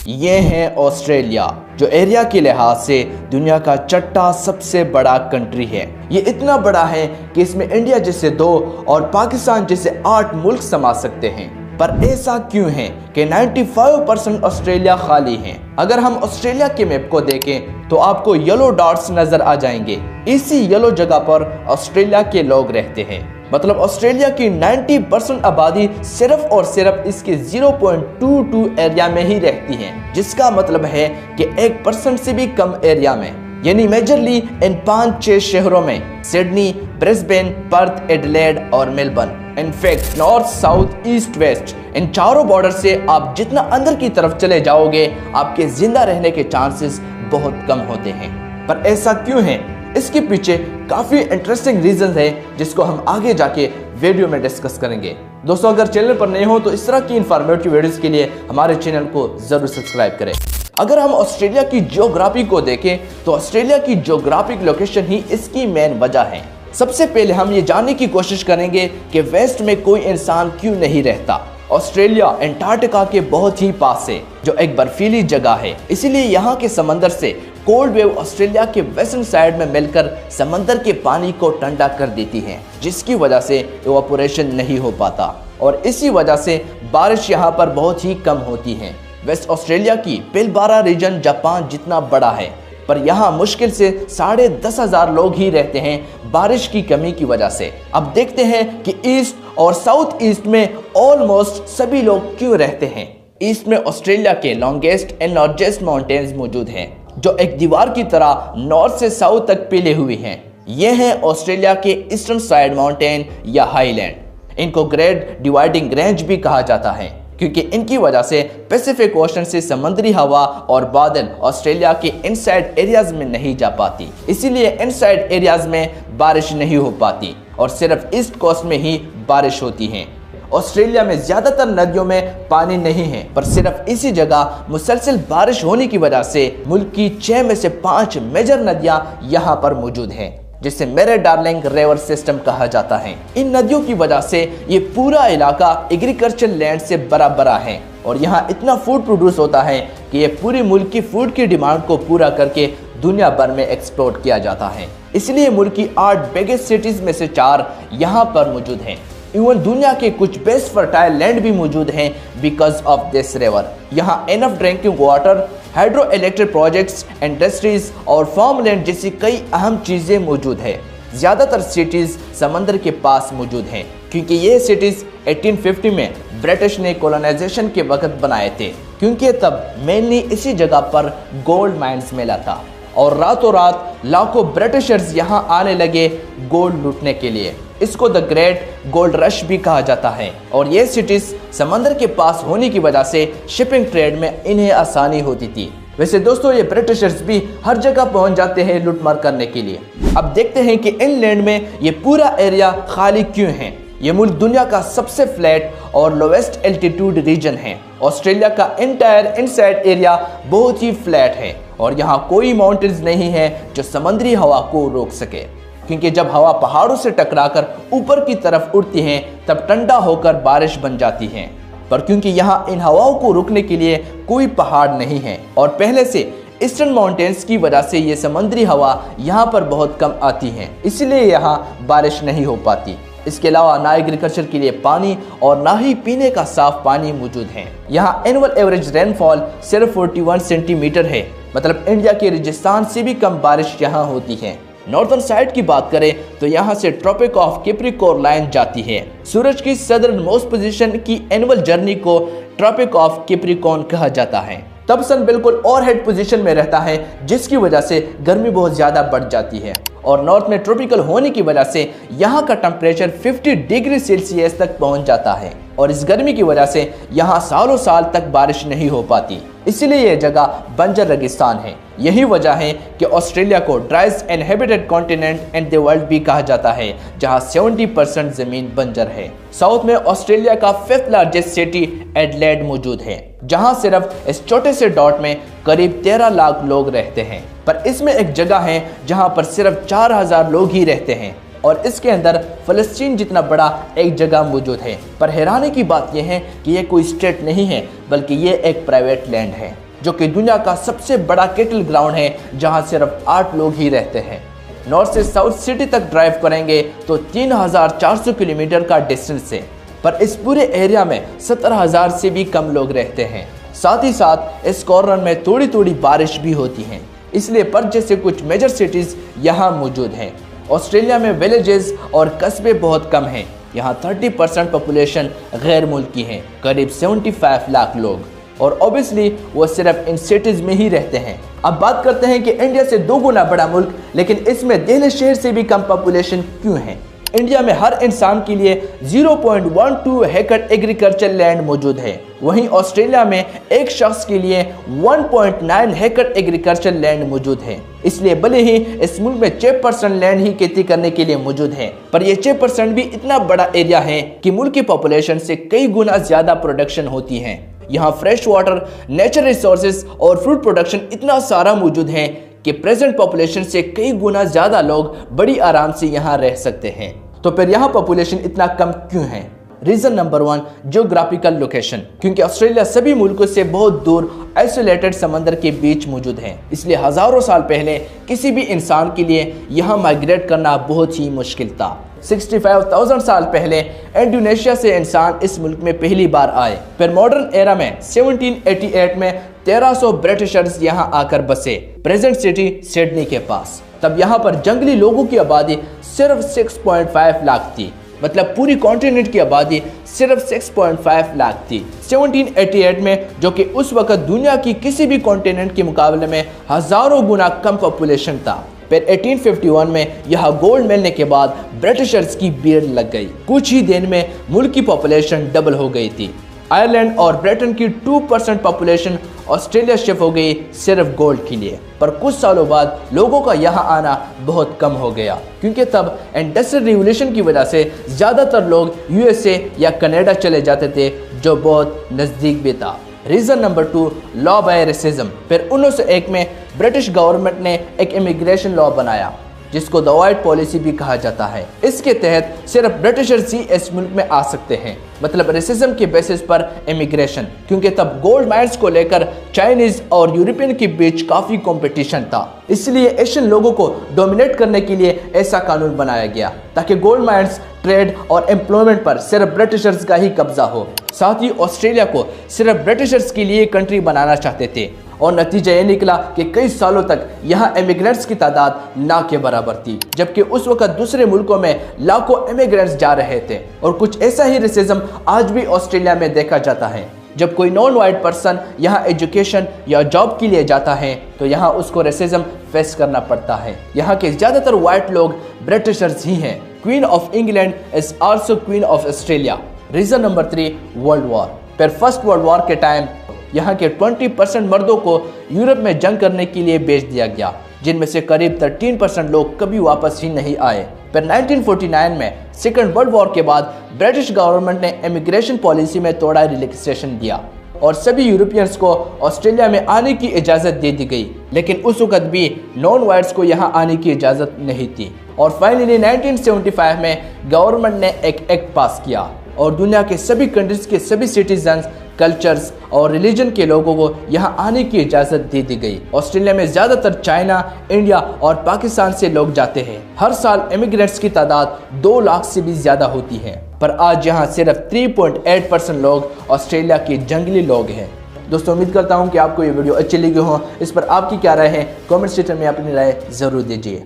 ये है ऑस्ट्रेलिया, जो एरिया के लिहाज से दुनिया का छठा सबसे बड़ा कंट्री है। ये इतना बड़ा है कि इसमें इंडिया जैसे 2 और पाकिस्तान जैसे 8 मुल्क समा सकते हैं। पर ऐसा क्यों है कि 95% ऑस्ट्रेलिया खाली है? अगर हम ऑस्ट्रेलिया के मैप को देखें तो आपको येलो डॉट्स नजर आ जाएंगे। इसी येलो जगह पर ऑस्ट्रेलिया के लोग रहते हैं। मतलब ऑस्ट्रेलिया की 90% आबादी सिर्फ और सिर्फ इसके 0.22 एरिया में ही रहती है, जिसका मतलब है कि 1% से भी कम एरिया में, यानी मेजरली इन 5-6 शहरों में, सिडनी, ब्रिस्बेन, पर्थ, एडिलेड और Melbourne. In fact north, south, east, west, इन चारों बॉर्डर से आप जितना अंदर की तरफ चले जाओगे, आपके जिंदा रहने के चांसेस बहुत कम होते हैं। पर ऐसा क्यों है? इसके पीछे काफी इंटरेस्टिंग रीजन है, जिसको हम आगे जाके वीडियो में डिस्कस करेंगे। दोस्तों, अगर चैनल पर नए हो तो इस तरह की इंफॉर्मेटिव वीडियोस के लिए हमारे चैनल को जरूर सब्सक्राइब करें। अगर हम ऑस्ट्रेलिया की जियोग्राफी को देखें तो ऑस्ट्रेलिया की जियोग्राफिक लोकेशन ही इसकी मेन वजह है। सबसे पहले हम ये जानने की कोशिश करेंगे कि वेस्ट में कोई इंसान क्यों नहीं रहता। ऑस्ट्रेलिया एंटार्क्टिका के बहुत ही पास है, जो एक बर्फीली जगह है। इसीलिए यहाँ के समंदर से कोल्ड वेव ऑस्ट्रेलिया के वेस्टर्न साइड में मिलकर समंदर के पानी को ठंडा कर देती है, जिसकी वजह से इवापोरेशन नहीं हो पाता और इसी वजह से बारिश यहाँ पर बहुत ही कम होती है। वेस्ट ऑस्ट्रेलिया की पिलबारा रीजन जापान जितना बड़ा है, पर यहाँ मुश्किल से 10,500 लोग ही रहते हैं बारिश की कमी की वजह से। अब देखते हैं कि ईस्ट और साउथ ईस्ट में ऑलमोस्ट सभी लोग क्यों रहते हैं। ईस्ट में ऑस्ट्रेलिया के लॉन्गेस्ट एंड लार्जेस्ट माउंटेन्स मौजूद हैं, जो एक दीवार की तरह नॉर्थ से साउथ तक फैले हुए हैं। ये हैं ऑस्ट्रेलिया के ईस्टर्न साइड माउंटेन या हाईलैंड। इनको ग्रेट डिवाइडिंग रेंज भी कहा जाता है, क्योंकि इनकी वजह से पैसिफिक ओशन से समुद्री हवा और बादल ऑस्ट्रेलिया के इनसाइड एरियाज में नहीं जा पाती। इसीलिए इनसाइड एरियाज में बारिश नहीं हो पाती और सिर्फ ईस्ट कोस्ट में ही बारिश होती है। ऑस्ट्रेलिया में ज्यादातर नदियों में पानी नहीं है, पर सिर्फ इसी जगह मुसलसल बारिश होने की वजह से मुल्क की 6 में से 5 मेजर नदियां यहाँ पर मौजूद हैं, जिसे मेरे डार्लिंग रिवर सिस्टम कहा जाता है। इन नदियों की वजह से ये पूरा इलाका एग्रीकल्चर लैंड से भरा भरा है और यहाँ इतना फूड प्रोड्यूस होता है कि ये पूरे मुल्क की फूड की डिमांड को पूरा करके दुनिया भर में एक्सपोर्ट किया जाता है। इसलिए मुल्क की 8 बिगेस्ट सिटीज में से 4 यहाँ पर मौजूद हैं। इवन दुनिया के कुछ बेस्ट फर्टाइल लैंड भी मौजूद हैं बिकॉज ऑफ दिस रिवर। यहाँ enough drinking water, hydro electric projects, industries और फार्म लैंड जैसी कई अहम चीजें मौजूद है। ज्यादातर सिटीज समंदर के पास मौजूद हैं, क्योंकि ये सिटीज 1850 में ब्रिटिश ने कॉलोनाइजेशन के वक्त बनाए थे, क्योंकि तब मेनली इसी जगह पर गोल्ड माइंस मिला था और रातों रात लाखों ब्रिटिशर्स यहाँ आने लगे गोल्ड लूटने के लिए। इसको द ग्रेट गोल्ड रश भी कहा जाता है और ये सिटीज समंदर के पास होने की वजह से शिपिंग ट्रेड में इन्हें आसानी होती थी। वैसे दोस्तों, ये ब्रिटिशर्स भी हर जगह पहुंच जाते हैं लूटमार करने के लिए। अब देखते हैं कि इनलैंड में ये पूरा एरिया खाली क्यों है। ये मुल्क दुनिया का सबसे फ्लैट और लोवेस्ट एल्टीट्यूड रीजन है। ऑस्ट्रेलिया का इंटायर इनसाइड एरिया बहुत ही फ्लैट है और यहाँ कोई माउंटेन्स नहीं है जो समुद्री हवा को रोक सके, क्योंकि जब हवा पहाड़ों से टकराकर ऊपर की तरफ उड़ती है तब ठंडा होकर बारिश बन जाती है। पर क्योंकि यहाँ इन हवाओं को रोकने के लिए कोई पहाड़ नहीं है और पहले से ईस्टर्न माउंटेन्स की वजह से ये समुद्री हवा यहाँ पर बहुत कम आती है, इसलिए यहाँ बारिश नहीं हो पाती। इसके अलावा ना एग्रीकल्चर के लिए पानी और ना ही पीने का साफ पानी मौजूद है। यहाँ एनुअल एवरेज रेनफॉल सिर्फ 41 सेंटीमीटर है, मतलब इंडिया के राजस्थान से भी कम बारिश यहाँ होती है। नॉर्थर्न साइड की बात करें तो यहाँ से ट्रॉपिक ऑफ कैप्रिकॉर्न लाइन जाती है। सूरज की सदर्न मोस्ट पोजीशन की एनुअल जर्नी को ट्रॉपिक ऑफ कैप्रिकॉर्न कहा जाता है। तब सन बिल्कुल ओवरहेड पोजीशन में रहता है, जिसकी वजह से गर्मी बहुत ज्यादा बढ़ जाती है और नॉर्थ में ट्रॉपिकल होने की वजह से यहाँ का टेम्परेचर 50 डिग्री सेल्सियस तक पहुँच जाता है और इस गर्मी की वजह से यहाँ सालों साल तक बारिश नहीं हो पाती। इसलिए यह जगह बंजर रेगिस्तान है। यही वजह है कि ऑस्ट्रेलिया को driest inhabited continent and the world भी कहा जाता है, जहां 70% जमीन बंजर है। साउथ में ऑस्ट्रेलिया का 5th लार्जेस्ट सिटी एडिलेड मौजूद है, जहां सिर्फ इस छोटे से डॉट में करीब 13 लाख लोग रहते हैं। पर इसमें एक जगह है जहां पर सिर्फ 4000 लोग ही रहते हैं और इसके अंदर फ़लस्तीन जितना बड़ा एक जगह मौजूद है। पर हैरानी की बात यह है कि यह कोई स्टेट नहीं है, बल्कि ये एक प्राइवेट लैंड है। जो कि दुनिया का सबसे बड़ा कैटल ग्राउंड है, जहां सिर्फ 8 लोग ही रहते हैं। नॉर्थ से साउथ सिटी तक ड्राइव करेंगे तो 3400 किलोमीटर का डिस्टेंस है, पर इस पूरे एरिया में 17,000 से भी कम लोग रहते हैं। साथ ही साथ इस कॉर्नर में थोड़ी थोड़ी बारिश भी होती है, इसलिए पर्थ जैसे कुछ मेजर सिटीज यहाँ मौजूद हैं। ऑस्ट्रेलिया में विलेजेस और कस्बे बहुत कम हैं। यहाँ 30% पॉपुलेशन गैर मुल्की हैं, करीब 75 लाख लोग, और ऑब्वियसली वो सिर्फ इन सिटीज में ही रहते हैं। अब बात करते हैं कि इंडिया से 2 गुना बड़ा मुल्क, लेकिन इसमें दिल्ली शहर से भी कम पॉपुलेशन क्यों है। इंडिया में हर इंसान के लिए 0.12 एकड़ एग्रीकल्चर लैंड मौजूद है, वहीं ऑस्ट्रेलिया में एक शख्स के लिए 1.9 एकड़ एग्रीकल्चर लैंड मौजूद है। इसलिए भले ही इस मुल्क में 6% लैंड ही खेती करने के लिए मौजूद है, पर यह 6% भी इतना बड़ा एरिया है कि मुल्क की पॉपुलेशन से कई गुना ज्यादा प्रोडक्शन होती है। यहाँ फ्रेश वाटर, नेचुरल रिसोर्सेज और फ्रूट प्रोडक्शन इतना सारा मौजूद है कि प्रेजेंट पॉपुलेशन से कई गुना ज्यादा लोग बड़ी आराम से यहाँ रह सकते हैं। तो फिर यहाँ पॉपुलेशन इतना कम क्यों है? Reason number 1, geographical location. क्योंकि ऑस्ट्रेलिया सभी मुल्कों से बहुत दूर आइसोलेटेड समंदर के बीच मौजूद है, इसलिए हजारों साल पहले किसी भी इंसान के लिए यहाँ माइग्रेट करना बहुत ही मुश्किल था। 65,000 साल पहले इंडोनेशिया से इंसान इस मुल्क में पहली बार आए। फिर मॉडर्न एरा में 1788 में 1300 ब्रिटिशर्स यहाँ आकर बसे, प्रेजेंट सिटी सिडनी के पास। तब यहाँ पर जंगली लोगों की आबादी सिर्फ 6.5 लाख थी, मतलब पूरी कॉन्टिनेंट की आबादी सिर्फ 6.5 लाख थी 1788 में, जो कि उस वक्त दुनिया की किसी भी कॉन्टिनेंट के मुकाबले में हजारों गुना कम पॉपुलेशन था। फिर 1851 में यह गोल्ड मिलने के बाद ब्रिटिशर्स की भीड़ लग गई। कुछ ही दिन में मुल्क की पॉपुलेशन डबल हो गई थी। आयरलैंड और ब्रिटेन की 2% पॉपुलेशन ऑस्ट्रेलिया शिफ्ट हो गई सिर्फ गोल्ड के लिए। पर कुछ सालों बाद लोगों का यहाँ आना बहुत कम हो गया, क्योंकि तब इंडस्ट्रियल रिवॉल्यूशन की वजह से ज़्यादातर लोग यूएसए या कनाडा चले जाते थे, जो बहुत नज़दीक भी था। Reason number 2, law by racism. फिर 1901 में ब्रिटिश गवर्नमेंट ने एक इमिग्रेशन लॉ बनाया, जिसको द वाइट पॉलिसी भी कहा जाता है। इसके तहत सिर्फ ब्रिटिशर्स ही इस मुल्क में आ सकते हैं, मतलब रेसिज्म के बेसिस पर इमिग्रेशन, क्योंकि तब गोल्ड माइंस को लेकर चाइनीज और यूरोपियन के बीच काफी कंपटीशन था। इसलिए एशियन लोगों को डोमिनेट करने के लिए ऐसा कानून बनाया गया, ताकि गोल्ड माइंस, ट्रेड और एम्प्लॉयमेंट पर सिर्फ ब्रिटिशर्स का ही कब्जा हो। साथ ही ऑस्ट्रेलिया को सिर्फ ब्रिटिशर्स के लिए कंट्री बनाना चाहते थे, और नतीजा ये निकला कि कई सालों तक यहाँ इमिग्रेंट्स की तादाद ना के बराबर थी, जबकि उस वक्त दूसरे मुल्कों में लाखों इमिग्रेंट्स जा रहे थे। और कुछ ऐसा ही रेसिज्म आज भी ऑस्ट्रेलिया में देखा जाता है। जब कोई नॉन वाइट पर्सन यहाँ एजुकेशन या जॉब के लिए जाता है, तो यहाँ उसको रेसिज्म फेस करना पड़ता है। यहाँ के ज्यादातर वाइट लोग ब्रिटिशर्स ही हैं। Queen of England is also queen of Australia. Reason number 3, world war. फिर फर्स्ट वर्ल्ड वॉर के टाइम यहाँ के 20% मर्दों को यूरोप में जंग करने के लिए भेज दिया गया, जिनमें से करीब 13% लोग कभी वापस ही नहीं आए। फिर 1949 में सेकेंड वर्ल्ड वॉर के बाद ब्रिटिश गवर्नमेंट ने इमिग्रेशन पॉलिसी में थोड़ा रिलैक्सेशन दिया और सभी यूरोपियंस को ऑस्ट्रेलिया में आने की इजाज़त दे दी गई, लेकिन उस वक्त भी नॉन वाइट्स को यहाँ आने की इजाज़त नहीं थी। और फाइनली 1975 में गवर्नमेंट ने एक एक्ट पास किया और दुनिया के सभी कंट्रीज के सभी सिटीजन्स, कल्चर्स और रिलीजन के लोगों को यहाँ आने की इजाज़त दे दी गई। ऑस्ट्रेलिया में ज़्यादातर चाइना, इंडिया और पाकिस्तान से लोग जाते हैं। हर साल इमिग्रेंट्स की तादाद 2 लाख से भी ज़्यादा होती है, पर आज यहाँ सिर्फ 3.8% लोग ऑस्ट्रेलिया के जंगली लोग हैं। दोस्तों, उम्मीद करता हूँ कि आपको ये वीडियो अच्छी लगी हो। इस पर आपकी क्या राय है? कमेंट सेक्शन में अपनी राय ज़रूर दीजिए।